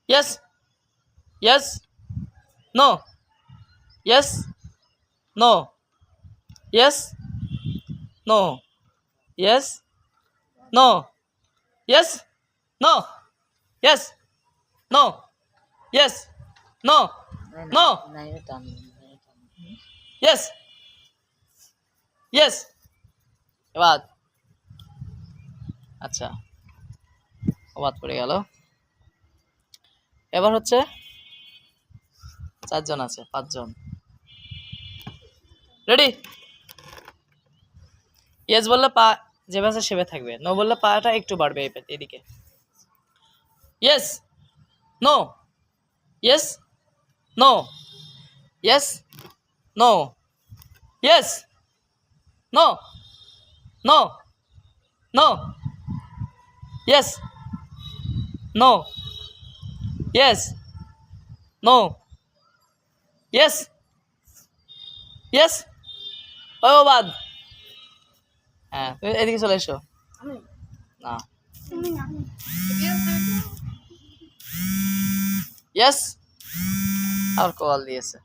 yes, yes, no, yes, no, yes, no, yes, no, yes, no, yes, no, yes, no, no, yes, yes। এবার আচ্ছা, অবাদ পড়ে গেল। এবার হচ্ছে 4 জন আছে, 5 জন। রেডি? ইয়েস বললে পা যেভাবে আছে সেভাবে থাকবে, নো বললে পাটা একটু বাড়বে এদিকে। Yes, no, yes, no, yes, no, yes, no, no, no, yes, no, yes, no, yes, yes. ও বাদ। হ্যাঁ, তুমি এদিকে চলে এসো। না, ইয়েস আর কল দিয়েছে।